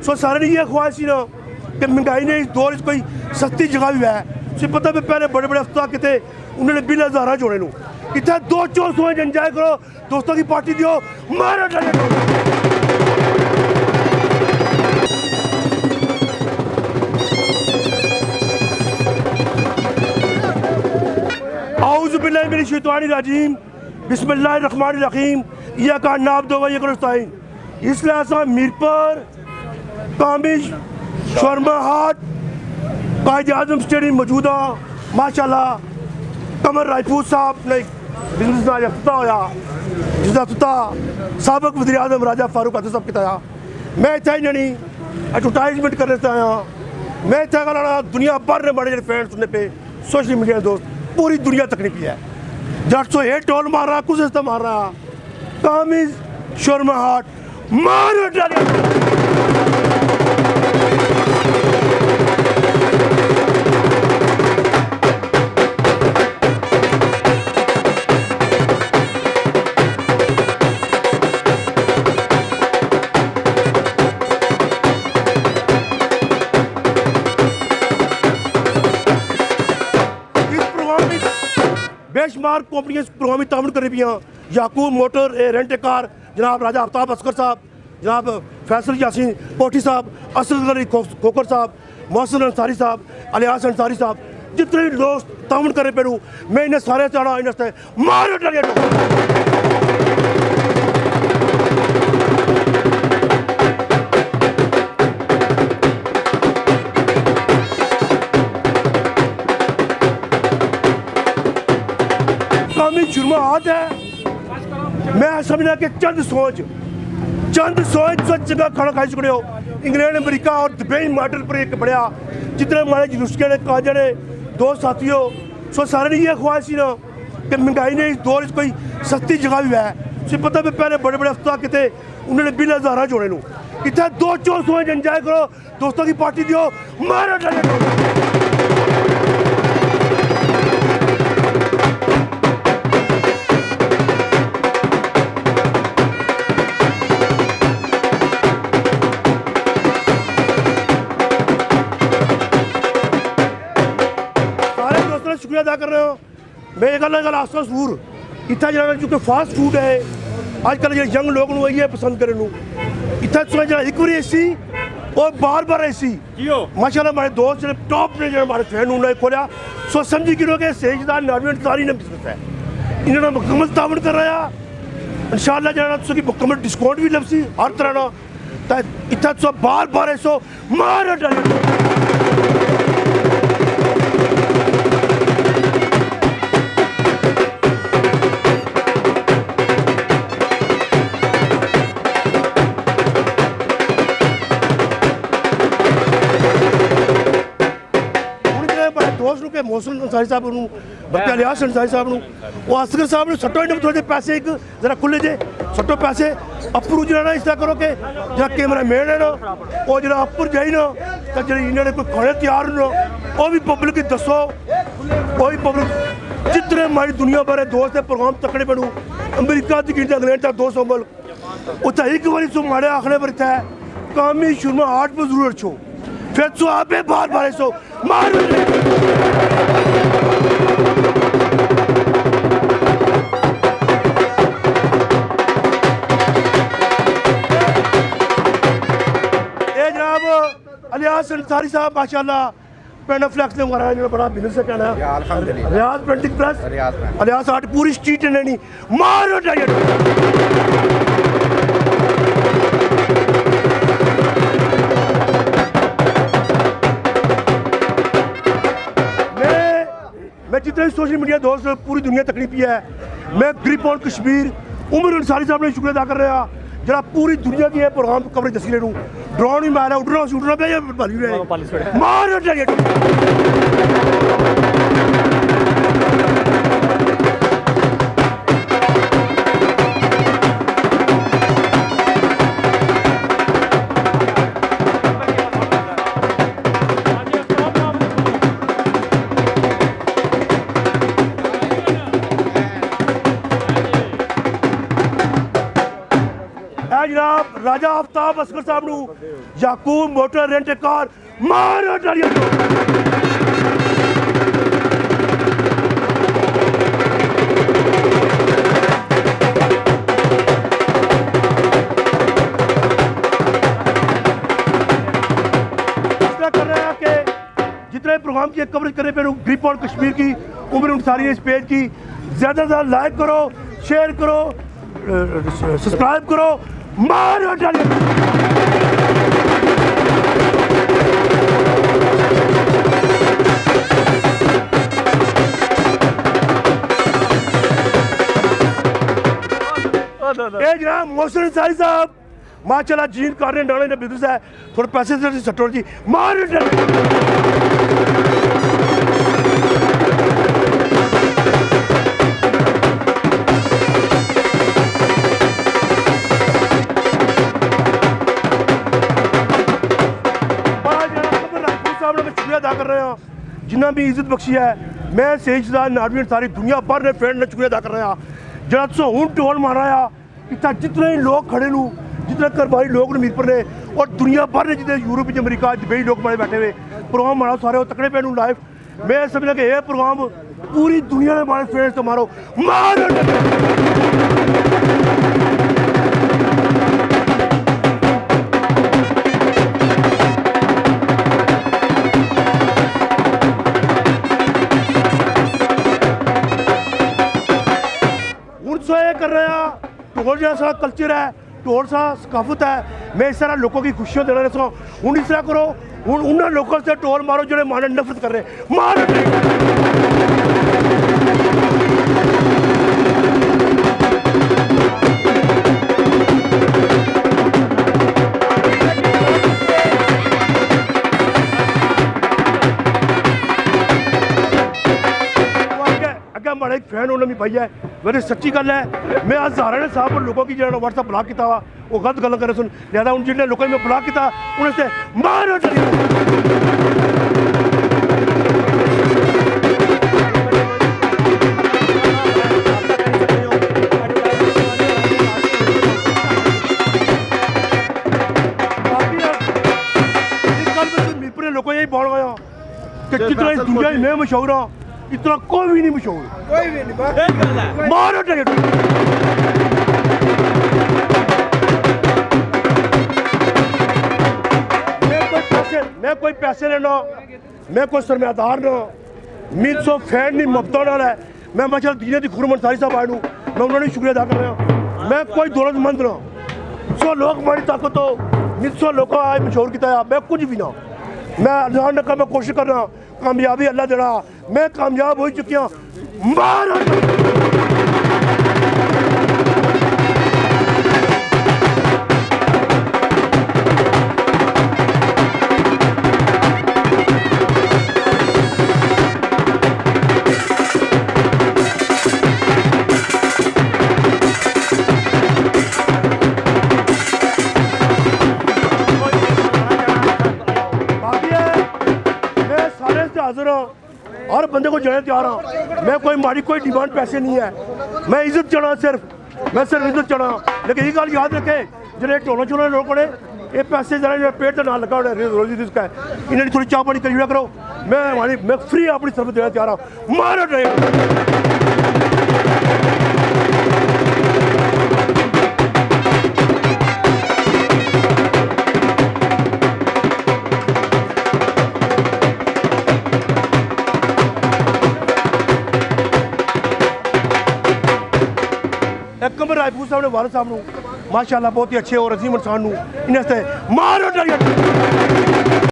सो सारे ने ये ख्वाहिश थी ना कि महंगाई ने इस दौर कोई सस्ती जगह भी है उसे पता भी पहले बड़े बड़े अफसर कितने उन्होंने बिल हज़ारा जोड़े नू इतना 2-4 एंजॉय करो दोस्तों की पार्टी दियो मारो औज़ु बिल्लाहि मिनश शैतानिर रजीम बिस्मिल्लाहिर रहमानिर रहीम इय्याका नअबुदु व इय्याका नस्तईन इसलिए मिरपुर कामिज शोरमा हाट कायद आज़म स्टेडियम मौजूदा माशाल्लाह कमर राजपूत साहब ने बिजनेस का अफ्ताह होया जिसका अफ्ताह सबक वज़ीर आज़म राजा फारूक आदम साहब किया मैं इतना ही नहीं एडवर्टाइजमेंट करने से आया मैं इतना कहना दुनिया भर ने बड़े फैन सुनने पे सोशल मीडिया दोस्त पूरी दुनिया तकनीकी है जट सो ये टोल मार रहा कुछ इस्तेमाल मार रहा कामिज शोरमा हाट मारो बेशुमार कंपनियां प्रोग्राम में ताउन कर रही हैं याकूब मोटर रेंट कार जनाब राजा आफ्ताब असकर साहब जनाब फैसल यासीन पोठी साहब असद अली खोकर साहब मोहसिन अंसारी साहब अलियास अंसारी साहब जितने भी दोस्त ताउन करे पेड़ू मैं इन्हें सारे चाड़ा इन्हें मारो जुर्मा हाथ है मैं समझना कि चंद सोच जगह खाना खाई चुके हो इंग्लैंड अमेरिका और दुबई मॉडल पर एक बढ़िया जितने हमारे जुलूसके ने काजा ने दो साथियों सो सारे ने ये ख्वाहिश थी ना कि महंगाई ने इस दौर कोई सस्ती जगह भी है उसे पता भी पहले बड़े बड़े अफसर कितने उन्होंने बिल हज़ारा जोड़े नू इतना 2-4 एंजॉय करो दोस्तों की पार्टी दियो मारो शुक्रिया अदा कर रहे हो मैं एक गल आस्ता जरूर इतना जरा चूँकि फास्ट फूड है आजकल जो यंग लोग ये पसंद करें इतना सुना जरा एक बार एसी और बार बार एसी माशाल्लाह हमारे दोस्त जो टॉप ने जो हमारे फैन उन्होंने खोलिया सो समझी गिरो कि सेजदार नार्वेंट सारी ने बिजनेस है इन्होंने मुकम्मल तावन कर रहा इंशाल्लाह जरा की मुकम्मल डिस्काउंट भी लभसी हर तरह ना इतना सो बार बार ऐसो मार मोहसिन अंसारी साहब बल्कि अलियास अंसारी साहब वो असगर साहब ने सट्टो इन्हें थोड़े पैसे एक जरा खुले जे सट्टो पैसे अप्परू जरा इस तरह करो कि जरा कैमरा मैन है ना वो जरा अप्पर जाई ना तो जी इन्होंने कोई खाने तैयार ना वो भी पब्लिक की दसो वो भी पब्लिक जितने हमारी दुनिया भर दोस्त है प्रोग्राम तकड़े बनू अमरीका की गिनती इंग्लैंड तक 200 मुल्क उत्तर एक बार सो माड़े आखने पर इतना है कामी शुरमा आठ पर जरूर छो फिर सो आप बार बार सो मार जनाब अलियास अंसारी साहब माशाल्लाह पेन फ्लैक्स ने हमारा बड़ा बिजनेस है कहना रियाज प्रिंटिंग प्रेस अलियास आर्ट पूरी स्ट्रीट ने नहीं मारो मैं जितने भी सोशल मीडिया दोस्त पूरी दुनिया तकलीफी है मैं ग्रिप ऑन कश्मीर उमर अंसारी साहब ने शुक्रिया अदा कर रहा जरा पूरी दुनिया की प्रोग्राम कवरेज दसी रहूँ ड्रोन भी मारा उड़ना पे मार राजा आफ्ताब अस्कर साहब नूं, याकूब मोटर रेंट कार मारो तालियां। कर रहे हैं कि जितने प्रोग्राम की कवरेज करने पे ग्रिप ऑन कश्मीर की उम्र सारी इस पेज की ज़्यादा से ज़्यादा लाइक करो, शेयर करो, सब्सक्राइब करो, मारो तालियां। जनाब मोहसिन अंसारी साहब माशाल्लाह जीन कर रहे डाले ने बिजनेस है, थोड़े पैसे से सट्टो जी मार। शुक्रिया अदा कर रहे हैं जिन्हें भी इज्जत बख्शी है। मैं सेजदार नारवी सारी दुनिया भर ने फ्रेंड ने शुक्रिया अदा कर रहे हैं जरा तुम हूँ टोल मारा आ इतना जितने ही लोग खड़े नू जितने घरबारी लोग मीरपुर ने और दुनिया भर ने जितने यूरोप अमरीका दुबई लोग बड़े बैठे हुए प्रोग्राम मारो सारे तकड़े पे लाइव। मैं समझा कि यह प्रोग्राम पूरी दुनिया में हमारे फ्रेंड्स तो मारो मारो। कर रहे हैं ढोल जैसा कल्चर है, ढोल सा सकाफत है। मैं इस तरह लोगों की खुशियां देना रहा हूँ। इस तरह करो हूँ उन्होंने लोगों से ढोल मारो जो माने नफरत कर रहे मारो। हमारा एक फैन उन्होंने भी भाई है मेरी सच्ची गल है। मैं आज सहारा ने साहब लोगों की जो व्हाट्सएप ब्लॉक किया वा वो गलत गल करे सुन लिहाजा उन जिन्हें लोगों ने ब्लॉक किया उन्हें से मारो। मीरपुर ने लोगों यही बोल गया कि जितना इस दुनिया में मशहूर हाँ इतना कोई भी नहीं मशहूर, कोई भी नहीं मारो टिकट। मैं कोई पैसे लेना, मैं कोई सरमायादार ना, मेरे सो फैन नहीं मबता नाल है। मैं माशाल्लाह दीने दी खुरमन सारी साहब आए मैं उन्होंने शुक्रिया अदा कर रहा। मैं कोई दौलतमंद ना, 100 लोग हमारी ताकत हो, 100 लोग आज मशहूर किया मैं कुछ भी ना। मैं अल्लाह ने कहा मैं कोशिश कर रहा कामयाबी अल्लाह देना, मैं कामयाब हो चुकी हूँ मारो। हर बंदे को जाने तैयार हूँ। मैं कोई माड़ी कोई डिमांड पैसे नहीं है, मैं इज्जत चाहना मैं सिर्फ इज्जत चाहना। लेकिन ये गल याद रखे जो ढोलों चोलों लोग ने ये पैसे जरा पेट का ना लगा रोजी रिस्क है इन्हें थोड़ी चाह पानी करी करो। मैं फ्री अपनी सर्विस देना तैयार हूँ मारो ड्राइवर। राजपूत साहब ने वालद साहब माशाल्लाह बहुत ही अच्छे और अजीम इंसान इन्हें मारो।